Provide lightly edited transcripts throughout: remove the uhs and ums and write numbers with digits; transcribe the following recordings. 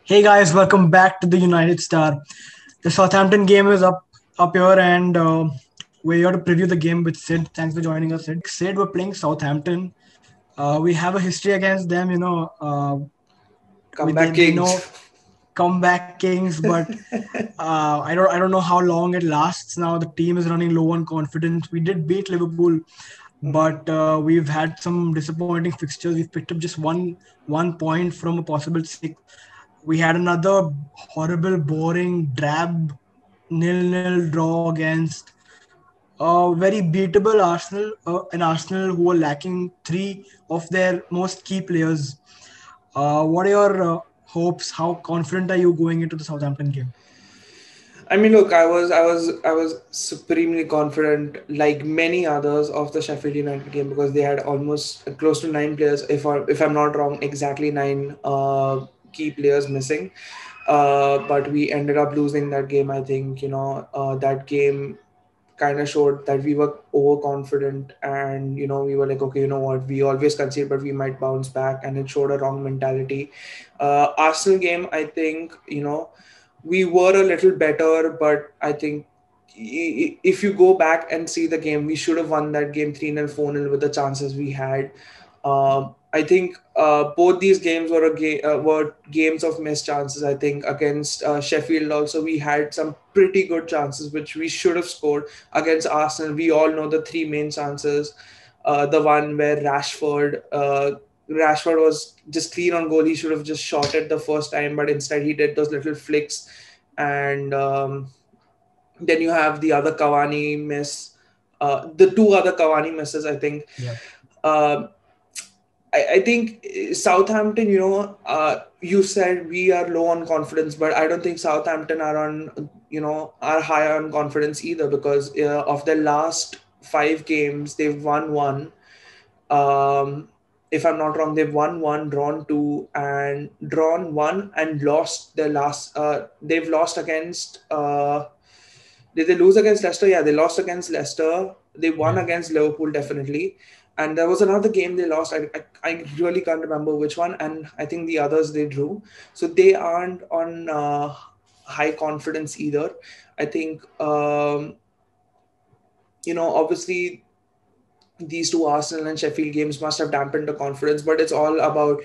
Hey guys, welcome back to the United Star. The Southampton game is up here, and we're here to preview the game with Sid. Thanks for joining us, Sid. Sid, we're playing Southampton. We have a history against them, with Comeback they know Kings. comeback kings, but I don't know how long it lasts. Now the team is running low on confidence. We did beat Liverpool, but we've had some disappointing fixtures. We've picked up just one point from a possible six. We had another horrible, boring, drab nil-nil draw against very beatable Arsenal, an Arsenal who are lacking three of their most key players. What are your hopes? How confident are you going into the Southampton game? I mean, look, I was supremely confident, like many others, of the Sheffield United game because they had almost close to 9 players, if I'm not wrong, exactly nine key players missing. But we ended up losing that game. I think that game kind of showed that we were overconfident, and we were like, okay, you know what, we always concede, but we might bounce back, and it showed a wrong mentality. Arsenal game, I think, we were a little better, but I think if you go back and see the game, we should have won that game 3-0, 4-0 with the chances we had. I think both these games were games of missed chances. I think against Sheffield also we had some pretty good chances which we should have scored. Against Arsenal, we all know the three main chances. The one where Rashford was just clean on goal. He should have just shot it the first time, but instead he did those little flicks. And then you have the other Cavani miss, the two other Cavani misses, I think. Yeah. Um I think Southampton, you said we are low on confidence, but I don't think Southampton are high on confidence either because of their last 5 games, they've won one. Um, if I'm not wrong, they've won one, drawn one, and lost their last. They've lost against. Did they lose against Leicester? Yeah, they lost against Leicester. They won Yeah. against Liverpool, definitely. And there was another game they lost. I really can't remember which one. And I think the others they drew. So they aren't on high confidence either. I think, obviously these two Arsenal and Sheffield games must have dampened the confidence, but it's all about,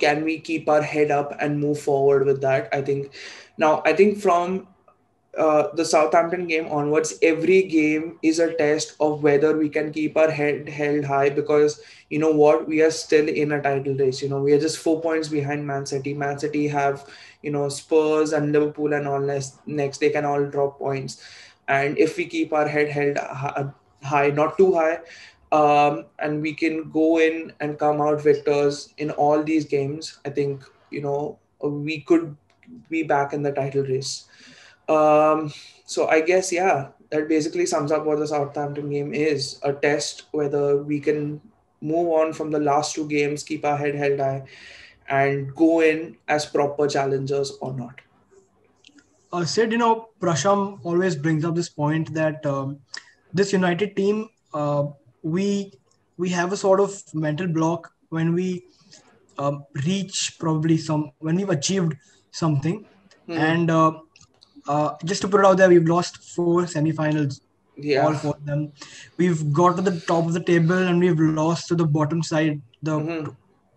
can we keep our head up and move forward with that? I think from the Southampton game onwards, every game is a test of whether we can keep our head held high because you know what, we are still in a title race. We are just 4 points behind Man City. Man City have, Spurs and Liverpool and all next. They can all drop points. And if we keep our head held high, not too high, and we can go in and come out victors in all these games, I think, we could be back in the title race. Um, so I guess, yeah, that basically sums up what the Southampton game is, a test whether we can move on from the last 2 games, keep our head held high, and go in as proper challengers or not. Sid, Prasham always brings up this point that this United team, we we have a sort of mental block when we reach probably some when we've achieved something, Hmm. and just to put it out there, we've lost four semifinals, all Yeah. four of them. We've got to the top of the table and we've lost to the bottom side, the Hmm.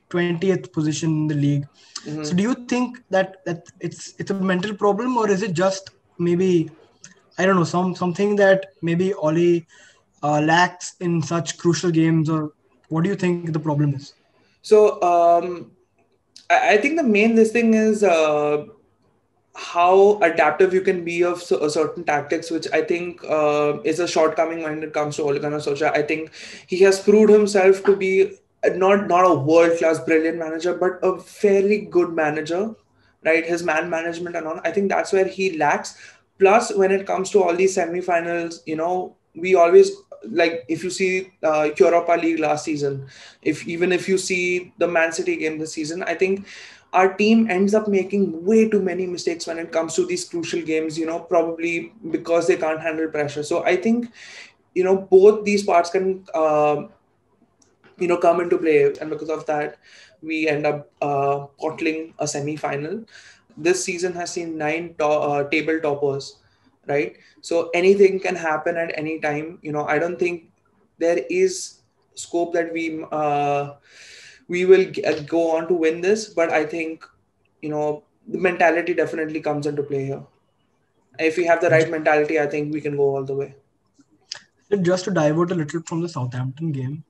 20th position in the league. So Hmm. do you think that it's a mental problem, or is it just maybe, I don't know, something that maybe Oli lacks in such crucial games, or what do you think the problem is? So I think the main this thing is how adaptive you can be of certain tactics, which I think is a shortcoming when it comes to Ole Gunnar Solskjaer. I think he has proved himself to be not a world class brilliant manager, but a fairly good manager, right? His man management and all. I think that's where he lacks. Plus, when it comes to all these semifinals, we always, like, if you see Europa League last season, if you see the Man City game this season, I think our team ends up making way too many mistakes when it comes to these crucial games, probably because they can't handle pressure. So I think, both these parts can, come into play. And because of that, we end up bottling a semi final. this season has seen 9 table toppers, right? So anything can happen at any time. I don't think there is scope that we will go on to win this, but I think the mentality definitely comes into play here. If we have the right mentality, I think we can go all the way. Just to divert a little from the Southampton game,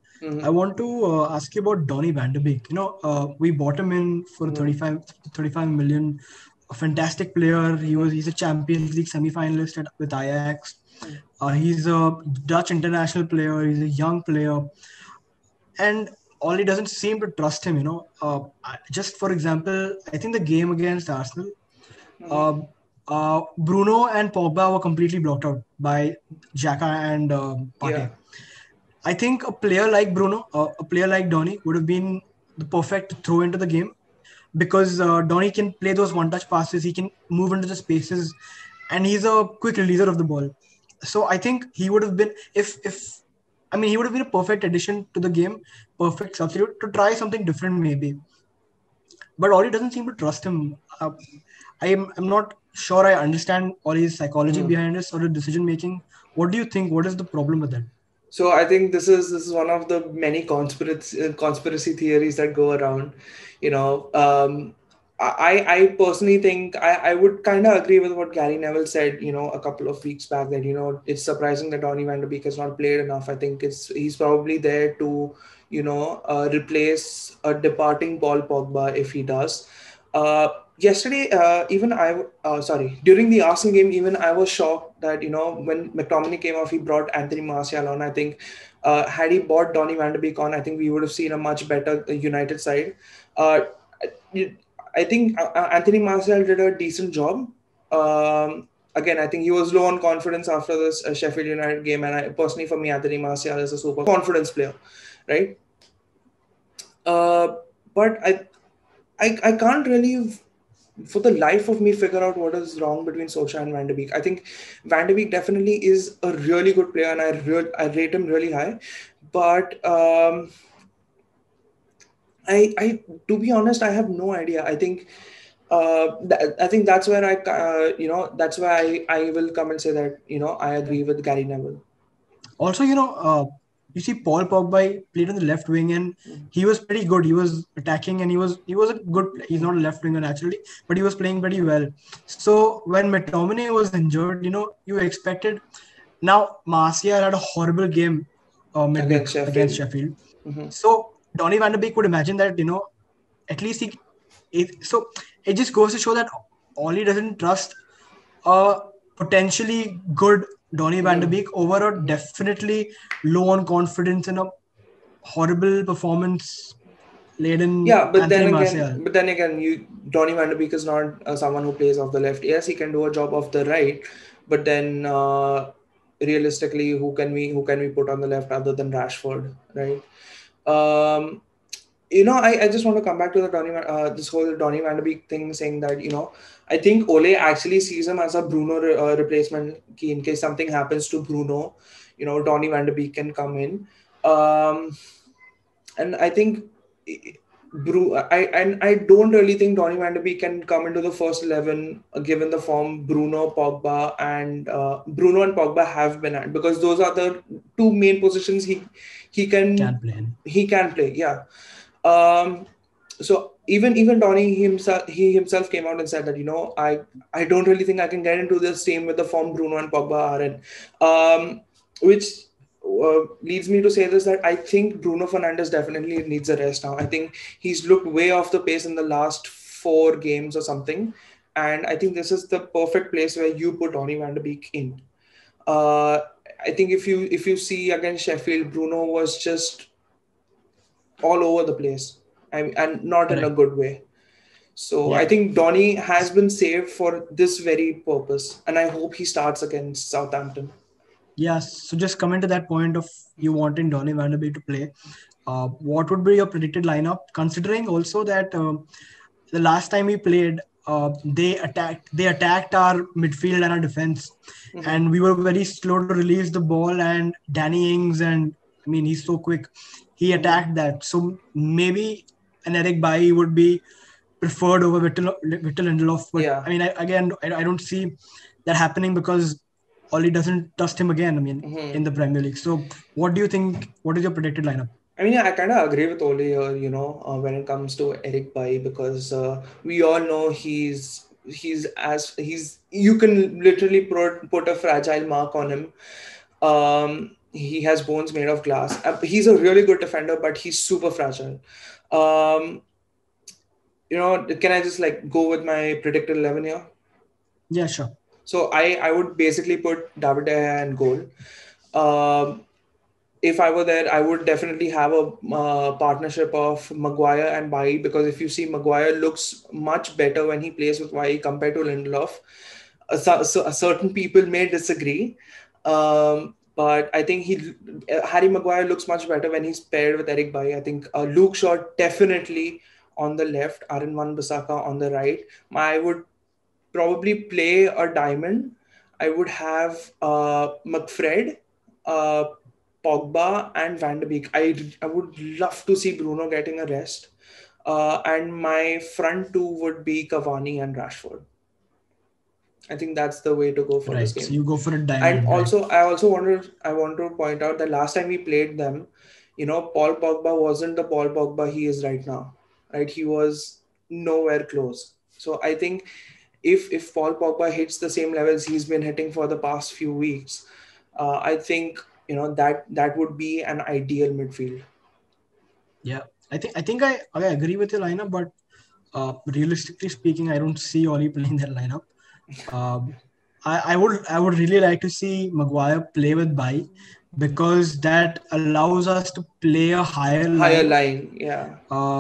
I want to ask you about Donny van de Beek. We bought him in for 35 million. A fantastic player. He's a Champions League semi-finalist with Ajax. He's a Dutch international player. He's a young player, and Ollie doesn't seem to trust him. Just for example, I think the game against Arsenal, Bruno and Pogba were completely blocked out by Xhaka and Partey. Yeah. I think a player like Bruno, a player like Donny would have been the perfect throw into the game, because Donny can play those one-touch passes. He can move into the spaces, and he's a quick releaser of the ball. So I think he would have been, he would have been a perfect addition to the game, perfect substitute to try something different maybe. But Ollie doesn't seem to trust him. I'm not sure I understand Ollie's psychology behind this or the decision making. What do you think? What is the problem with that? So I think this is one of the many conspiracy theories that go around. I personally think I would kind of agree with what Gary Neville said, a couple of weeks back, that it's surprising that Donny van de Beek has not played enough. I think he's probably there to replace a departing Paul Pogba if he does. Yesterday, during the Arsenal game, even I was shocked that, when McTominay came off, he brought Anthony Martial on. I think had he brought Donny van de Beek on, I think we would have seen a much better United side. I think Anthony Martial did a decent job. Again, I think he was low on confidence after this Sheffield United game. And for me, Anthony Martial is a super confidence player, right? But I can't really, for the life of me, figure out what is wrong between Solskjaer and Van de Beek. I think Van de Beek definitely is a really good player, and I rate him really high. But I to be honest, I have no idea. I think that's where that's why I will come and say that I agree with Gary Neville. Also, you see Paul Pogba played on the left wing, and he was pretty good. He was attacking, and he was a good player. He's not a left winger naturally, but he was playing pretty well. So when McTominay was injured, you expected. Now Martial had a horrible game midweek against Sheffield. So Donny van de Beek would imagine that at least so it just goes to show that Ollie doesn't trust a potentially good Donny van de Beek over a definitely low on confidence and a horrible performance laden. Yeah, but then again, Donny van de Beek is not someone who plays off the left. Yes, he can do a job off the right, but then realistically, who can we put on the left other than Rashford, right? I just want to come back to the this whole Donny van de Beek thing, saying that I think Ole actually sees him as a Bruno replacement key in case something happens to Bruno. Donny van de Beek can come in, and I think I don't really think Donny van de Beek can come into the first 11 given the form Bruno and Pogba have been at, because those are the two main positions he can play. Yeah. So even Donny himself came out and said that I don't really think I can get into this team with the form Bruno and Pogba are in, which leads me to say this, that I think Bruno Fernandes definitely needs a rest now. I think he's looked way off the pace in the last 4 games or something, and I think this is the perfect place where you put Donny van de Beek in. I think if you see against Sheffield, Bruno was just all over the place, and not in a good way. So I think Donny has been saved for this very purpose, and I hope he starts against Southampton. Yes. So just coming to that point of you wanting Donny van de Beek to play, what would be your predicted lineup? Considering also that the last time we played, they attacked our midfield and our defense, and we were very slow to release the ball. And Danny Ings, and he's so quick. He attacked that. So maybe an Eric Bailly would be preferred over Vittel Lindelof. But Yeah. I mean, I don't see that happening because Oli doesn't trust him again. I mean, in the Premier League. So, what do you think? What is your predicted lineup? I mean, I kind of agree with Ole here, when it comes to Eric Bailly, because we all know you can literally put a fragile mark on him. He has bones made of glass. He's a really good defender, but he's super fragile. Um, can I just like go with my predicted 11 here? Yeah, sure. So I would basically put David De Gea in goal. Um, if I were there, I would definitely have a partnership of Maguire and Bailly, because if you see, Maguire looks much better when he plays with Bailly compared to Lindelof. Certain people may disagree, but I think Harry Maguire looks much better when he's paired with Eric Bailly. I think Luke Shaw definitely on the left, Aaron Wan-Bissaka on the right. I would probably play a diamond. I would have McFred, uh, Pogba, and Van de Beek. I would love to see Bruno getting a rest. And my front two would be Cavani and Rashford. I think that's the way to go for this Right. game. So you go for a diamond. And also, I want to point out that last time we played them, Paul Pogba wasn't the Paul Pogba he is right now. Right? He was nowhere close. So I think if Paul Pogba hits the same levels he's been hitting for the past few weeks, I think that would be an ideal midfield. Yeah, I think I agree with your lineup, but realistically speaking, I don't see Oli playing that lineup. I would really like to see Maguire play with Bailly, because that allows us to play a higher line. Yeah.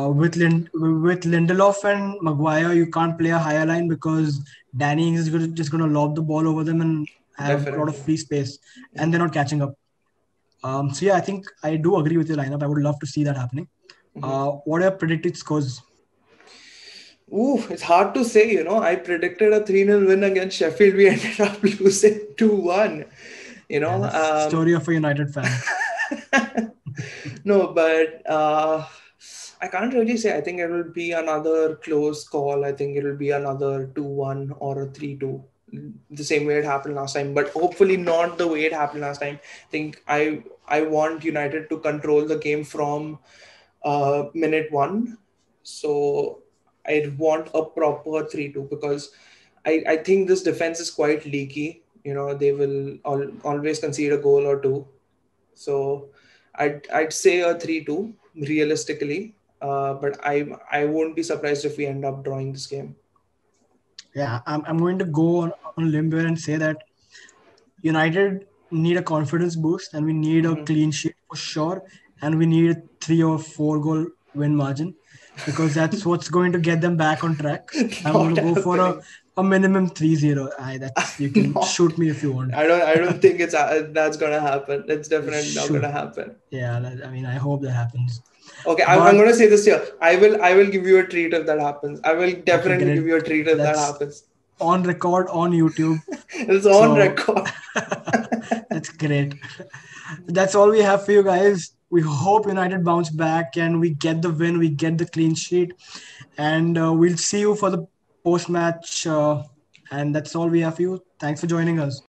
With Lindelof and Maguire, you can't play a higher line because Danny is just going to lob the ball over them and have a lot of free space, and they're not catching up. So yeah, I think I do agree with your lineup. I would love to see that happening. What are your predicted scores? Ooh, it's hard to say, I predicted a 3-0 win against Sheffield. We ended up losing 2-1. Yeah, that's the story of a United fan. No, but I can't really say. I think it will be another close call. I think it will be another 2-1 or a 3-2. The same way it happened last time, but hopefully not the way it happened last time. I think I want United to control the game from minute one. So I want a proper 3-2, because I think this defense is quite leaky. They will always concede a goal or two. So I'd say a 3-2 realistically, but I won't be surprised if we end up drawing this game. Yeah, I'm going to go on a limb here and say that United need a confidence boost, and we need a clean sheet for sure, and we need a 3 or 4 goal win margin, because that's what's going to get them back on track. I'm going to go for a minimum 3-0. You can shoot me if you want. I don't think that's gonna happen. It's definitely not gonna happen. Yeah, I mean, I hope that happens. Okay, I'm gonna say this here. I will give you a treat if that happens. I will definitely give you a treat if that happens. On record on YouTube. It's on record. That's great. That's all we have for you guys. We hope United bounce back and we get the win, we get the clean sheet, and we'll see you for the post-match. And that's all we have for you. Thanks for joining us.